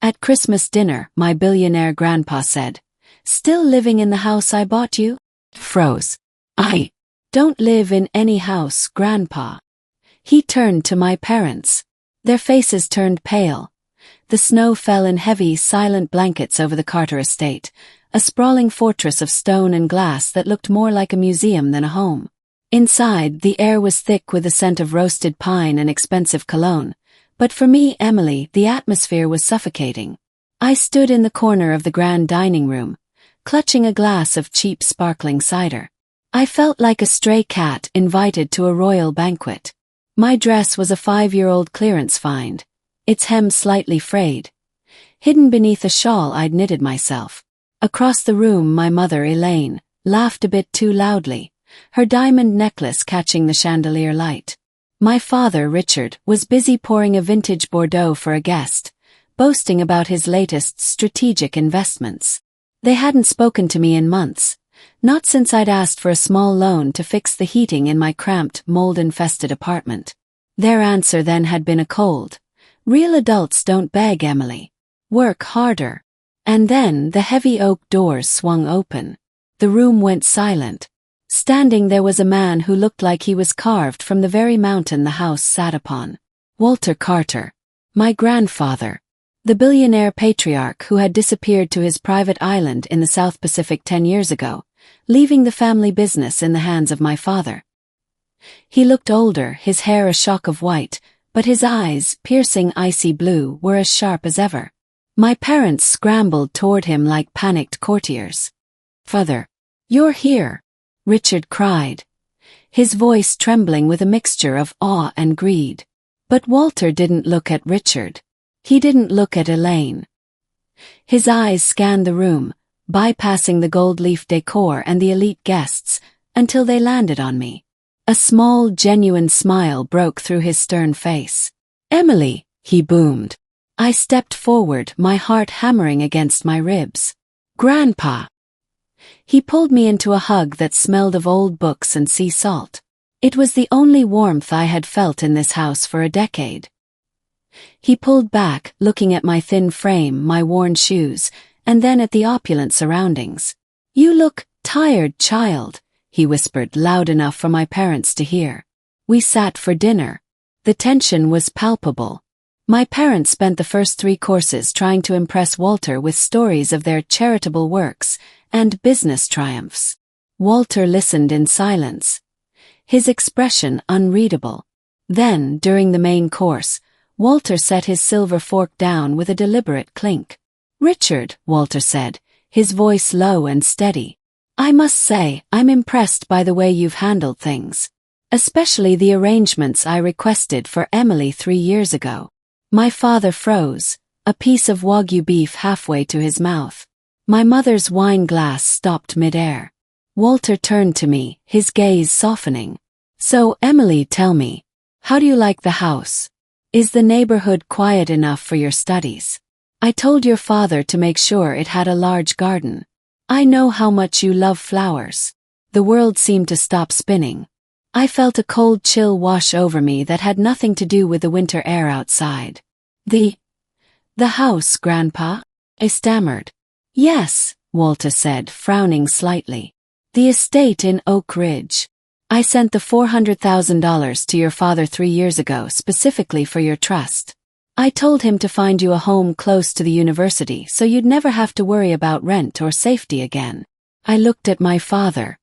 At Christmas dinner, my billionaire grandpa said, "Still living in the house I bought you?" Froze. "I don't live in any house, Grandpa." He turned to my parents. Their faces turned pale. The snow fell in heavy, silent blankets over the Carter estate, a sprawling fortress of stone and glass that looked more like a museum than a home. Inside, the air was thick with the scent of roasted pine and expensive cologne, but for me, Emily, the atmosphere was suffocating. I stood in the corner of the grand dining room, clutching a glass of cheap sparkling cider. I felt like a stray cat invited to a royal banquet. My dress was a 5-year-old clearance find, its hem slightly frayed, hidden beneath a shawl I'd knitted myself. Across the room, my mother, Elaine, laughed a bit too loudly, her diamond necklace catching the chandelier light. My father, Richard, was busy pouring a vintage Bordeaux for a guest, boasting about his latest strategic investments. They hadn't spoken to me in months, not since I'd asked for a small loan to fix the heating in my cramped, mold-infested apartment. Their answer then had been a cold, "Real adults don't beg, Emily. Work harder." And then the heavy oak doors swung open. The room went silent. Standing there was a man who looked like he was carved from the very mountain the house sat upon. Walter Carter. My grandfather. The billionaire patriarch who had disappeared to his private island in the South Pacific 10 years ago, leaving the family business in the hands of my father. He looked older, his hair a shock of white, but his eyes, piercing icy blue, were as sharp as ever. My parents scrambled toward him like panicked courtiers. "Father, you're here!" Richard cried, his voice trembling with a mixture of awe and greed. But Walter didn't look at Richard. He didn't look at Elaine. His eyes scanned the room, bypassing the gold leaf decor and the elite guests, until they landed on me. A small, genuine smile broke through his stern face. "Emily," he boomed. I stepped forward, my heart hammering against my ribs. "Grandpa." He pulled me into a hug that smelled of old books and sea salt. It was the only warmth I had felt in this house for a decade. He pulled back, looking at my thin frame, my worn shoes, and then at the opulent surroundings. "You look tired, child," he whispered loud enough for my parents to hear. We sat for dinner. The tension was palpable. My parents spent the first 3 courses trying to impress Walter with stories of their charitable works and business triumphs. Walter listened in silence, his expression unreadable. Then, during the main course, Walter set his silver fork down with a deliberate clink. "Richard," Walter said, his voice low and steady, "I must say, I'm impressed by the way you've handled things. Especially the arrangements I requested for Emily 3 years ago." My father froze, a piece of Wagyu beef halfway to his mouth. My mother's wine glass stopped midair. Walter turned to me, his gaze softening. "So, Emily, tell me, how do you like the house? Is the neighborhood quiet enough for your studies? I told your father to make sure it had a large garden. I know how much you love flowers." The world seemed to stop spinning. I felt a cold chill wash over me that had nothing to do with the winter air outside. The house, Grandpa?" I stammered. "Yes," Walter said, frowning slightly. "The estate in Oak Ridge. I sent the $400,000 to your father 3 years ago specifically for your trust. I told him to find you a home close to the university so you'd never have to worry about rent or safety again." I looked at my father.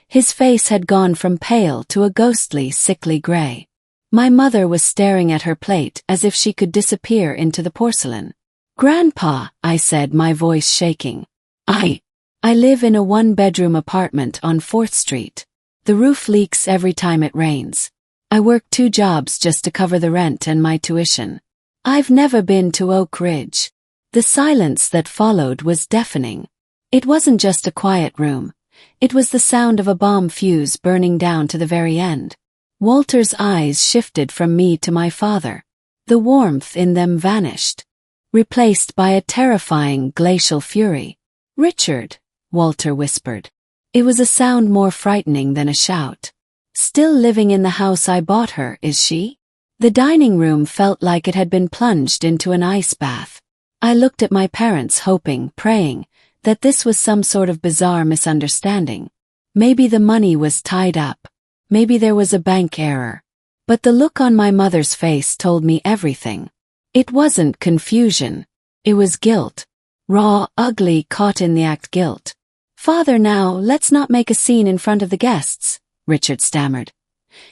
His face had gone from pale to a ghostly, sickly gray. My mother was staring at her plate as if she could disappear into the porcelain. "Grandpa," I said, my voice shaking. I live in a 1-bedroom apartment on 4th Street. The roof leaks every time it rains. I work 2 jobs just to cover the rent and my tuition. I've never been to Oak Ridge." The silence that followed was deafening. It wasn't just a quiet room. It was the sound of a bomb fuse burning down to the very end. Walter's eyes shifted from me to my father. The warmth in them vanished, replaced by a terrifying glacial fury. "Richard," Walter whispered. It was a sound more frightening than a shout. "Still living in the house I bought her, is she?" The dining room felt like it had been plunged into an ice bath. I looked at my parents, hoping, praying, that this was some sort of bizarre misunderstanding. Maybe the money was tied up. Maybe there was a bank error. But the look on my mother's face told me everything. It wasn't confusion. It was guilt. Raw, ugly, caught-in-the-act guilt. "Father, now, let's not make a scene in front of the guests," Richard stammered,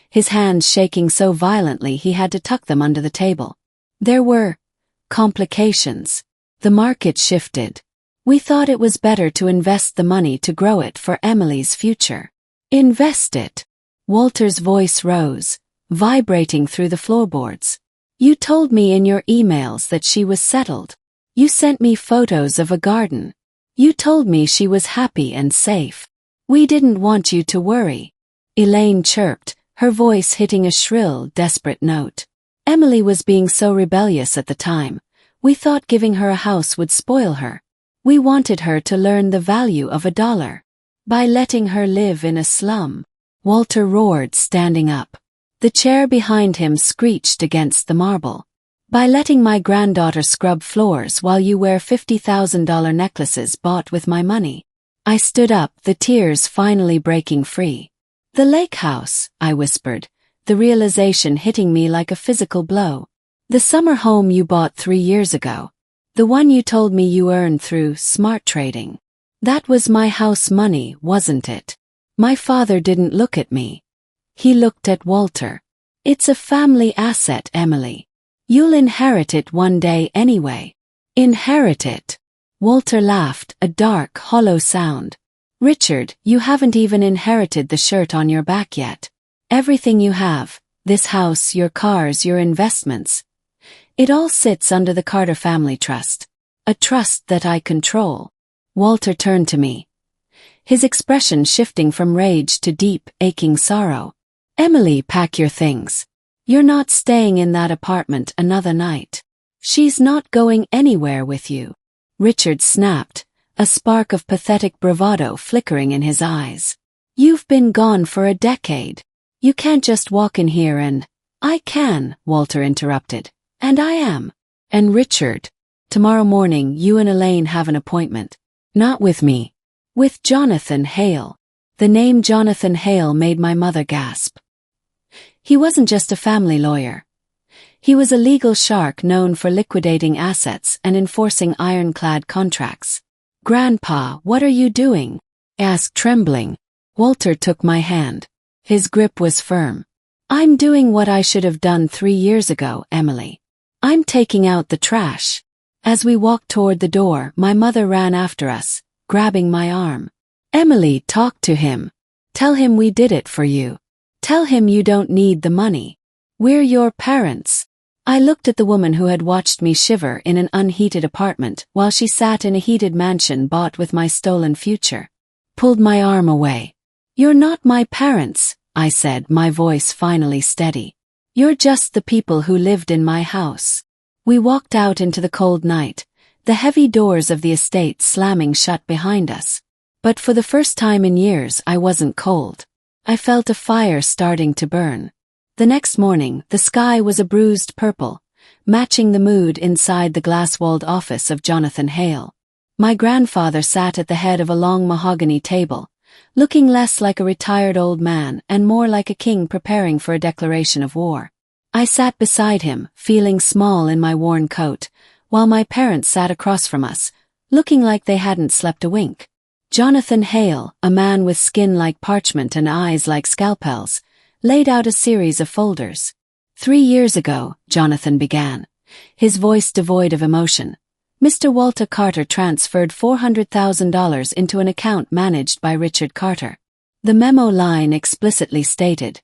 his hands shaking so violently he had to tuck them under the table. There were complications. The market shifted. We thought it was better to invest the money to grow it for Emily's future. "Invest it." Walter's voice rose, vibrating through the floorboards. "You told me in your emails that she was settled. You sent me photos of a garden. You told me she was happy and safe. We didn't want you to worry." Elaine chirped, her voice hitting a shrill, desperate note. "Emily was being so rebellious at the time. We thought giving her a house would spoil her. We wanted her to learn the value of $1. By letting her live in a slum," Walter roared, standing up. The chair behind him screeched against the marble. "By letting my granddaughter scrub floors while you wear $50,000 necklaces bought with my money." I stood up, the tears finally breaking free. "The lake house," I whispered, the realization hitting me like a physical blow. "The summer home you bought 3 years ago. The one you told me you earned through smart trading. That was my house money, wasn't it?" My father didn't look at me. He looked at Walter. "It's a family asset, Emily. You'll inherit it one day anyway." "Inherit it?" Walter laughed, a dark, hollow sound. "Richard, you haven't even inherited the shirt on your back yet. Everything you have, this house, your cars, your investments, it all sits under the Carter Family Trust. A trust that I control." Walter turned to me, his expression shifting from rage to deep, aching sorrow. "Emily, pack your things. You're not staying in that apartment another night. She's not going anywhere with you." Richard snapped, a spark of pathetic bravado flickering in his eyes. "You've been gone for a decade. You can't just walk in here and—" "I can," Walter interrupted. "And I am." "And Richard, tomorrow morning you and Elaine have an appointment. Not with me. With Jonathan Hale." The name Jonathan Hale made my mother gasp. He wasn't just a family lawyer. He was a legal shark known for liquidating assets and enforcing ironclad contracts. "Grandpa, what are you doing?" I asked, trembling. Walter took my hand. His grip was firm. "I'm doing what I should have done 3 years ago, Emily. I'm taking out the trash." As we walked toward the door, my mother ran after us, grabbing my arm. "Emily, talk to him. Tell him we did it for you. Tell him you don't need the money. We're your parents." I looked at the woman who had watched me shiver in an unheated apartment while she sat in a heated mansion bought with my stolen future. Pulled my arm away. "You're not my parents," I said, my voice finally steady. "You're just the people who lived in my house." We walked out into the cold night, the heavy doors of the estate slamming shut behind us. But for the first time in years I wasn't cold. I felt a fire starting to burn. The next morning, the sky was a bruised purple, matching the mood inside the glass-walled office of Jonathan Hale. My grandfather sat at the head of a long mahogany table, looking less like a retired old man and more like a king preparing for a declaration of war. I sat beside him, feeling small in my worn coat, while my parents sat across from us, looking like they hadn't slept a wink. Jonathan Hale, a man with skin like parchment and eyes like scalpels, laid out a series of folders. 3 years ago, Jonathan began, his voice devoid of emotion. Mr. Walter Carter transferred $400,000 into an account managed by Richard Carter. The memo line explicitly stated,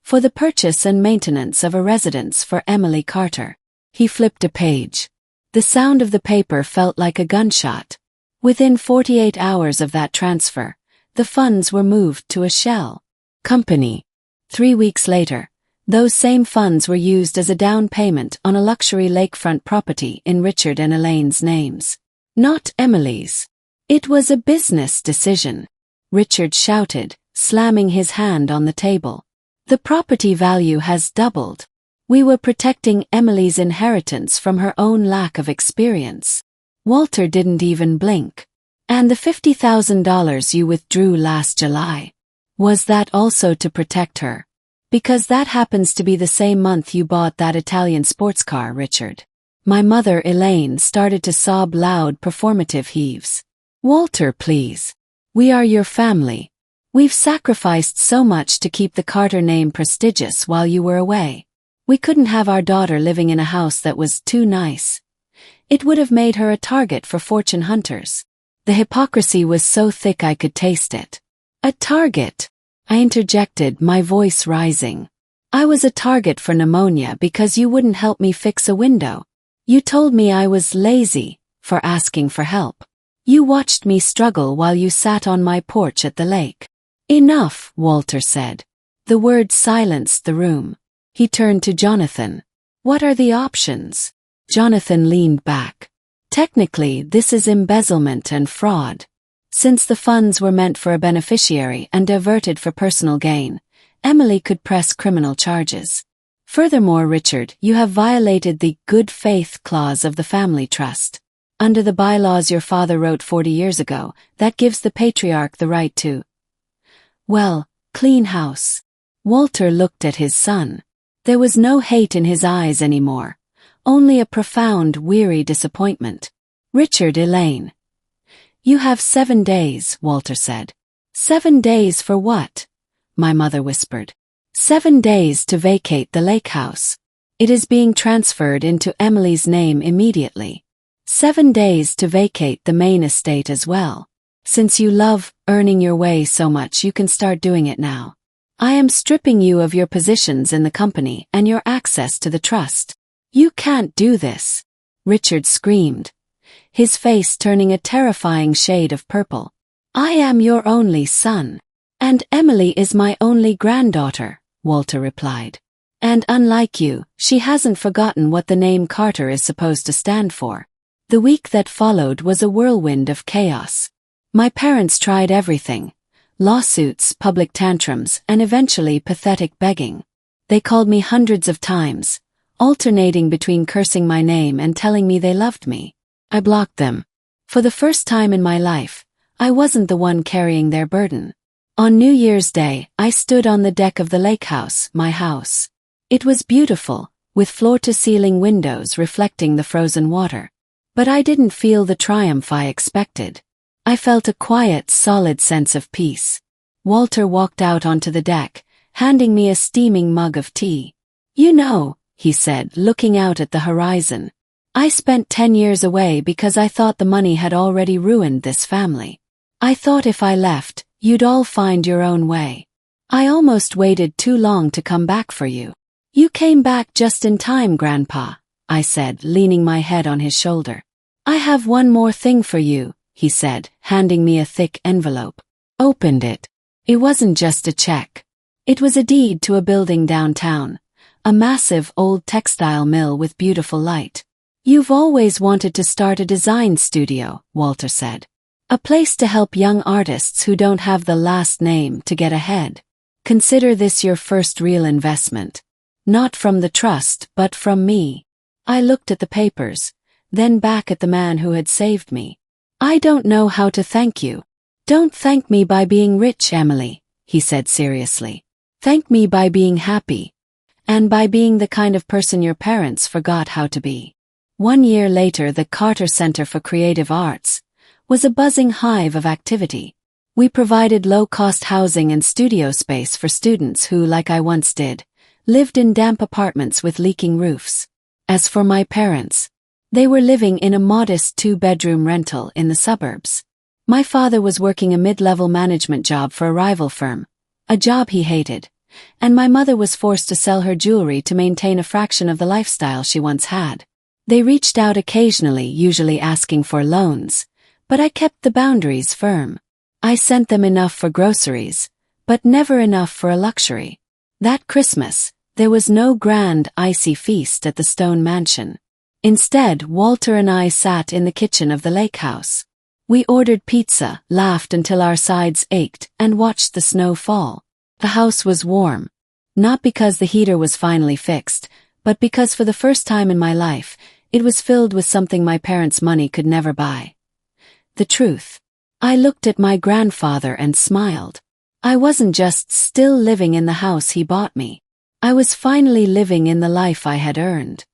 "For the purchase and maintenance of a residence for Emily Carter." He flipped a page. The sound of the paper felt like a gunshot. Within 48 hours of that transfer, the funds were moved to a shell company. 3 weeks later, those same funds were used as a down payment on a luxury lakefront property in Richard and Elaine's names. Not Emily's. It was a business decision. Richard shouted, slamming his hand on the table. "The property value has doubled. We were protecting Emily's inheritance from her own lack of experience." Walter didn't even blink. And the $50,000 you withdrew last July, was that also to protect her? Because that happens to be the same month you bought that Italian sports car, Richard. My mother, Elaine, started to sob loud, performative heaves. Walter, please. We are your family. We've sacrificed so much to keep the Carter name prestigious while you were away. We couldn't have our daughter living in a house that was too nice. It would have made her a target for fortune hunters. The hypocrisy was so thick I could taste it. A target? I interjected, my voice rising. I was a target for pneumonia because you wouldn't help me fix a window. You told me I was lazy for asking for help. You watched me struggle while you sat on my porch at the lake. Enough, Walter said. The word silenced the room. He turned to Jonathan. What are the options? Jonathan leaned back. Technically, this is embezzlement and fraud. Since the funds were meant for a beneficiary and diverted for personal gain, Emily could press criminal charges. Furthermore, Richard, you have violated the good faith clause of the family trust. Under the bylaws your father wrote 40 years ago, that gives the patriarch the right to, well, clean house. Walter looked at his son. There was no hate in his eyes anymore, only a profound, weary disappointment. Richard, Elaine. You have 7 days, Walter said. 7 days for what? My mother whispered. 7 days to vacate the lake house. It is being transferred into Emily's name immediately. 7 days to vacate the main estate as well. Since you love earning your way so much, you can start doing it now. I am stripping you of your positions in the company and your access to the trust. You can't do this, Richard screamed, his face turning a terrifying shade of purple. I am your only son. And Emily is my only granddaughter, Walter replied. And unlike you, she hasn't forgotten what the name Carter is supposed to stand for. The week that followed was a whirlwind of chaos. My parents tried everything. Lawsuits, public tantrums, and eventually pathetic begging. They called me hundreds of times, alternating between cursing my name and telling me they loved me. I blocked them. For the first time in my life, I wasn't the one carrying their burden. On New Year's Day, I stood on the deck of the lake house, my house. It was beautiful, with floor-to-ceiling windows reflecting the frozen water. But I didn't feel the triumph I expected. I felt a quiet, solid sense of peace. Walter walked out onto the deck, handing me a steaming mug of tea. You know, he said, looking out at the horizon. I spent 10 years away because I thought the money had already ruined this family. I thought if I left, you'd all find your own way. I almost waited too long to come back for you. You came back just in time, Grandpa, I said, leaning my head on his shoulder. I have one more thing for you, he said, handing me a thick envelope. Opened it. It wasn't just a check. It was a deed to a building downtown, a massive old textile mill with beautiful light. You've always wanted to start a design studio, Walter said. A place to help young artists who don't have the last name to get ahead. Consider this your first real investment. Not from the trust, but from me. I looked at the papers, then back at the man who had saved me. I don't know how to thank you. Don't thank me by being rich, Emily, he said seriously. Thank me by being happy. And by being the kind of person your parents forgot how to be. 1 year later, the Carter Center for Creative Arts was a buzzing hive of activity. We provided low-cost housing and studio space for students who, like I once did, lived in damp apartments with leaking roofs. As for my parents, they were living in a modest 2-bedroom rental in the suburbs. My father was working a mid-level management job for a rival firm, a job he hated, and my mother was forced to sell her jewelry to maintain a fraction of the lifestyle she once had. They reached out occasionally, usually asking for loans, but I kept the boundaries firm. I sent them enough for groceries, but never enough for a luxury. That Christmas, there was no grand, icy feast at the stone mansion. Instead, Walter and I sat in the kitchen of the lake house. We ordered pizza, laughed until our sides ached, and watched the snow fall. The house was warm. Not because the heater was finally fixed, but because for the first time in my life, It was filled with something my parents' money could never buy. The truth. I looked at my grandfather and smiled. I wasn't just still living in the house he bought me. I was finally living in the life I had earned.